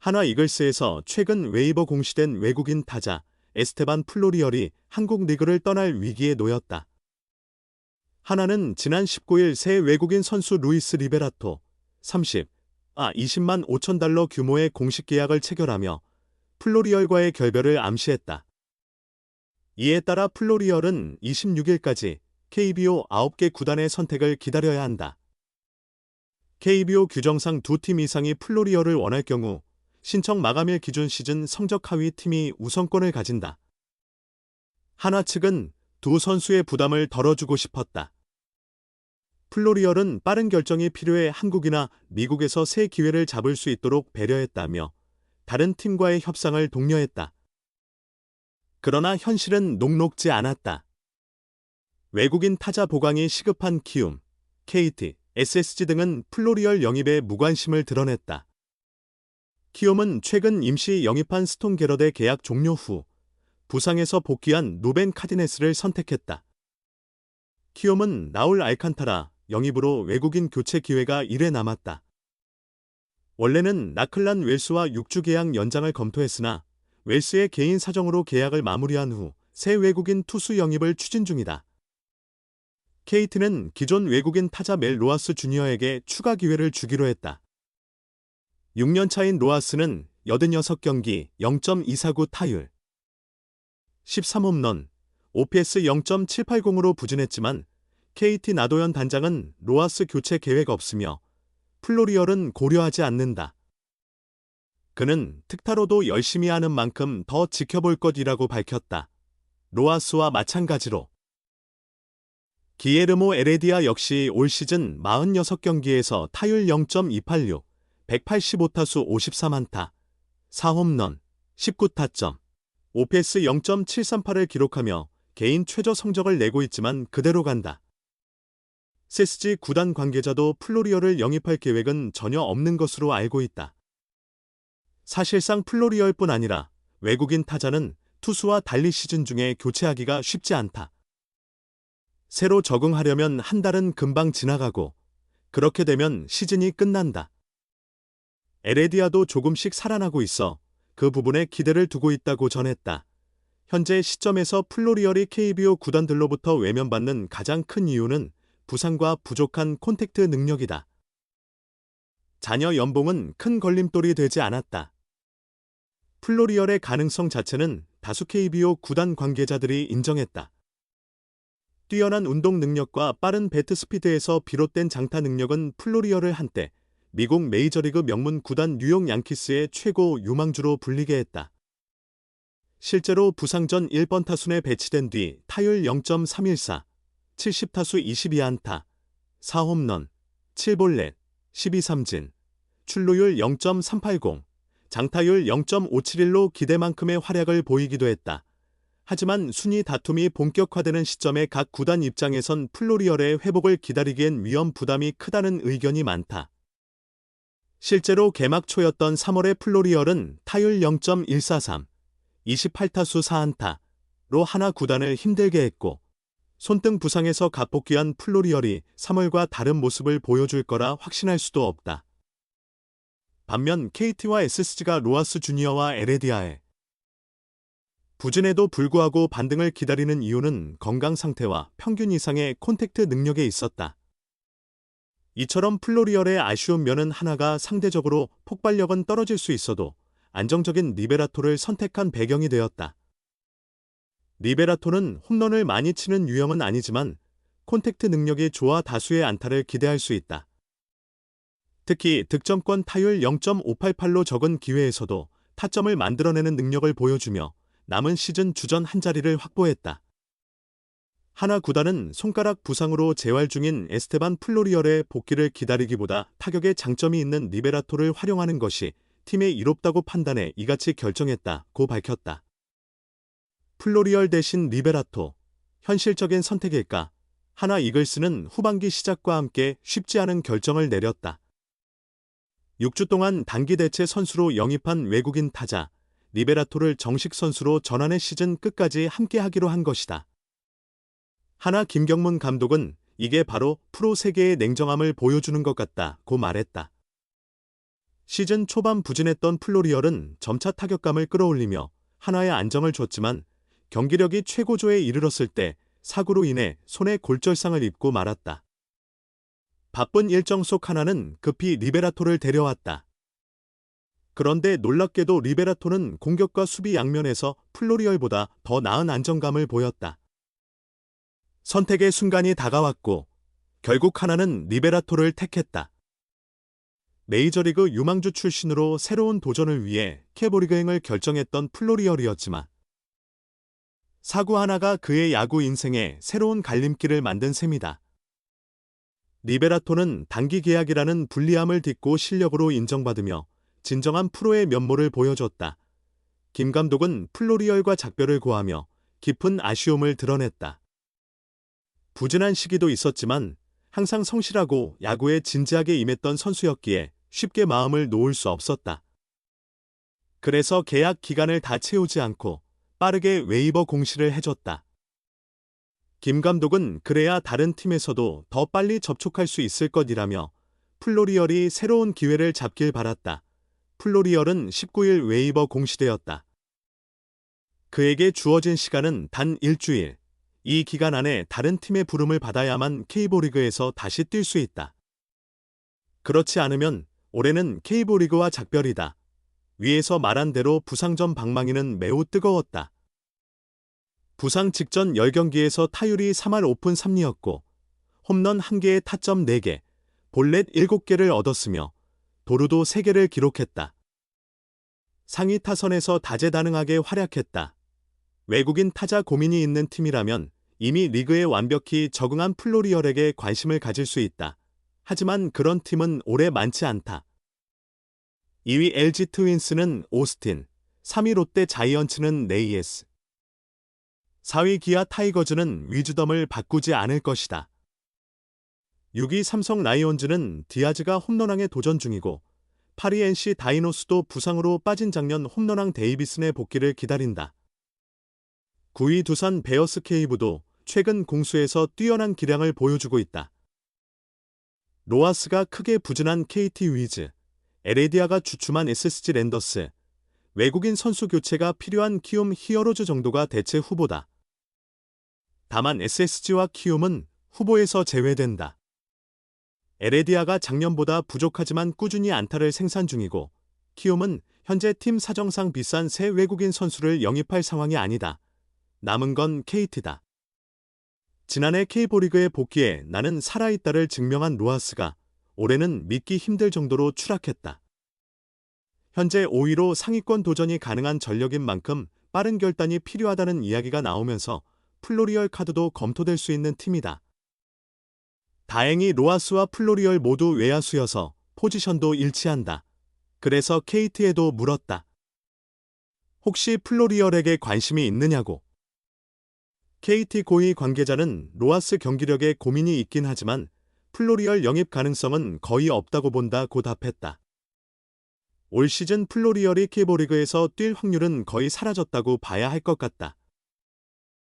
하나 이글스에서 최근 웨이버 공시된 외국인 타자 에스테반 플로리얼이 한국 리그를 떠날 위기에 놓였다. 하나는 지난 19일 새 외국인 선수 루이스 리베라토 20만 5천 달러 규모의 공식 계약을 체결하며 플로리얼과의 결별을 암시했다. 이에 따라 플로리얼은 26일까지 KBO 9개 구단의 선택을 기다려야 한다. KBO 규정상 2팀 이상이 플로리얼을 원할 경우 신청 마감일 기준 시즌 성적 하위 팀이 우선권을 가진다. 하나 측은 두 선수의 부담을 덜어주고 싶었다. 플로리얼은 빠른 결정이 필요해 한국이나 미국에서 새 기회를 잡을 수 있도록 배려했다며 다른 팀과의 협상을 독려했다. 그러나 현실은 녹록지 않았다. 외국인 타자 보강이 시급한 키움, KT, SSG 등은 플로리얼 영입에 무관심을 드러냈다. 키움은 최근 임시 영입한 스톤 게럿의 계약 종료 후 부상에서 복귀한 루벤 카디네스를 선택했다. 키움은 라울 알칸타라 영입으로 외국인 교체 기회가 1회 남았다. 원래는 라클란 웰스와 6주 계약 연장을 검토했으나 웰스의 개인 사정으로 계약을 마무리한 후 새 외국인 투수 영입을 추진 중이다. KT는 기존 외국인 타자 멜 로하스 주니어에게 추가 기회를 주기로 했다. 6년 차인 로하스는 86경기 0.249 타율, 13홈런, OPS 0.780으로 부진했지만 KT 나도현 단장은 로하스 교체 계획 없으며 플로리얼은 고려하지 않는다. 그는 특타로도 열심히 하는 만큼 더 지켜볼 것이라고 밝혔다. 로하스와 마찬가지로 기에르모 에레디아 역시 올 시즌 46경기에서 타율 0.286, 185타수 54안타, 4홈런, 19타점, OPS 0.738을 기록하며 개인 최저 성적을 내고 있지만 그대로 간다. SSG 구단 관계자도 플로리얼을 영입할 계획은 전혀 없는 것으로 알고 있다. 사실상 플로리얼뿐 아니라 외국인 타자는 투수와 달리 시즌 중에 교체하기가 쉽지 않다. 새로 적응하려면 한 달은 금방 지나가고 그렇게 되면 시즌이 끝난다. 에레디아도 조금씩 살아나고 있어 그 부분에 기대를 두고 있다고 전했다. 현재 시점에서 플로리얼이 KBO 구단들로부터 외면받는 가장 큰 이유는 부상과 부족한 콘택트 능력이다. 자녀 연봉은 큰 걸림돌이 되지 않았다. 플로리얼의 가능성 자체는 다수 KBO 구단 관계자들이 인정했다. 뛰어난 운동 능력과 빠른 배트 스피드에서 비롯된 장타 능력은 플로리얼을 한때 미국 메이저리그 명문 구단 뉴욕 양키스의 최고 유망주로 불리게 했다. 실제로 부상 전 1번 타순에 배치된 뒤 타율 0.314, 70타수 22안타, 4홈런, 7볼넷, 12삼진, 출루율 0.380, 장타율 0.571로 기대만큼의 활약을 보이기도 했다. 하지만 순위 다툼이 본격화되는 시점에 각 구단 입장에선 플로리얼의 회복을 기다리기엔 위험 부담이 크다는 의견이 많다. 실제로 개막 초였던 3월의 플로리얼은 타율 0.143, 28타수 4안타로 하나 구단을 힘들게 했고 손등 부상에서 갑복귀한 플로리얼이 3월과 다른 모습을 보여줄 거라 확신할 수도 없다. 반면 KT와 SSG가 로하스 주니어와 에레디아의 부진에도 불구하고 반등을 기다리는 이유는 건강 상태와 평균 이상의 콘택트 능력에 있었다. 이처럼 플로리얼의 아쉬운 면은 하나가 상대적으로 폭발력은 떨어질 수 있어도 안정적인 리베라토를 선택한 배경이 되었다. 리베라토는 홈런을 많이 치는 유형은 아니지만 콘택트 능력이 좋아 다수의 안타를 기대할 수 있다. 특히 득점권 타율 0.588로 적은 기회에서도 타점을 만들어내는 능력을 보여주며 남은 시즌 주전 한 자리를 확보했다. 하나 구단은 손가락 부상으로 재활 중인 에스테반 플로리얼의 복귀를 기다리기보다 타격에 장점이 있는 리베라토를 활용하는 것이 팀에 이롭다고 판단해 이같이 결정했다고 밝혔다. 플로리얼 대신 리베라토, 현실적인 선택일까? 하나 이글스는 후반기 시작과 함께 쉽지 않은 결정을 내렸다. 6주 동안 단기 대체 선수로 영입한 외국인 타자 리베라토를 정식 선수로 전환해 시즌 끝까지 함께하기로 한 것이다. 하나 김경문 감독은 이게 바로 프로 세계의 냉정함을 보여주는 것 같다고 말했다. 시즌 초반 부진했던 플로리얼은 점차 타격감을 끌어올리며 한화에 안정을 줬지만 경기력이 최고조에 이르렀을 때 사고로 인해 손에 골절상을 입고 말았다. 바쁜 일정 속 한화는 급히 리베라토를 데려왔다. 그런데 놀랍게도 리베라토는 공격과 수비 양면에서 플로리얼보다 더 나은 안정감을 보였다. 선택의 순간이 다가왔고 결국 한화는 리베라토를 택했다. 메이저리그 유망주 출신으로 새로운 도전을 위해 캐보리그행을 결정했던 플로리얼이었지만 사구 하나가 그의 야구 인생에 새로운 갈림길을 만든 셈이다. 리베라토는 단기 계약이라는 불리함을 딛고 실력으로 인정받으며 진정한 프로의 면모를 보여줬다. 김 감독은 플로리얼과 작별을 고하며 깊은 아쉬움을 드러냈다. 부진한 시기도 있었지만 항상 성실하고 야구에 진지하게 임했던 선수였기에 쉽게 마음을 놓을 수 없었다. 그래서 계약 기간을 다 채우지 않고 빠르게 웨이버 공시를 해줬다. 김 감독은 그래야 다른 팀에서도 더 빨리 접촉할 수 있을 것이라며 플로리얼이 새로운 기회를 잡길 바랐다. 플로리얼은 19일 웨이버 공시되었다. 그에게 주어진 시간은 단 일주일. 이 기간 안에 다른 팀의 부름을 받아야만 K리그에서 다시 뛸 수 있다. 그렇지 않으면 올해는 K리그와 작별이다. 위에서 말한 대로 부상 전 방망이는 매우 뜨거웠다. 부상 직전 10경기에서 타율이 3할 5푼 3리였고 홈런 1개에 타점 4개, 볼넷 7개를 얻었으며 도루도 3개를 기록했다. 상위 타선에서 다재다능하게 활약했다. 외국인 타자 고민이 있는 팀이라면 이미 리그에 완벽히 적응한 플로리얼에게 관심을 가질 수 있다. 하지만 그런 팀은 올해 많지 않다. 2위 LG 트윈스는 오스틴, 3위 롯데 자이언츠는 레이에스, 4위 기아 타이거즈는 위즈덤을 바꾸지 않을 것이다. 6위 삼성 라이온즈는 디아즈가 홈런왕에 도전 중이고 8위 NC 다이노스도 부상으로 빠진 작년 홈런왕 데이비슨의 복귀를 기다린다. 9위 두산 베어스 케이브도 최근 공수에서 뛰어난 기량을 보여주고 있다. 로하스가 크게 부진한 KT 위즈, 에레디아가 주춤한 SSG 랜더스, 외국인 선수 교체가 필요한 키움 히어로즈 정도가 대체 후보다. 다만 SSG와 키움은 후보에서 제외된다. 에레디아가 작년보다 부족하지만 꾸준히 안타를 생산 중이고 키움은 현재 팀 사정상 비싼 새 외국인 선수를 영입할 상황이 아니다. 남은 건 KT다. 지난해 K리그에 복귀해 나는 살아있다를 증명한 로하스가 올해는 믿기 힘들 정도로 추락했다. 현재 5위로 상위권 도전이 가능한 전력인 만큼 빠른 결단이 필요하다는 이야기가 나오면서 플로리얼 카드도 검토될 수 있는 팀이다. 다행히 로하스와 플로리얼 모두 외야수여서 포지션도 일치한다. 그래서 KT에도 물었다. 혹시 플로리얼에게 관심이 있느냐고. KT 고위 관계자는 로하스 경기력에 고민이 있긴 하지만 플로리얼 영입 가능성은 거의 없다고 본다고 답했다. 올 시즌 플로리얼이 K리그에서 뛸 확률은 거의 사라졌다고 봐야 할 것 같다.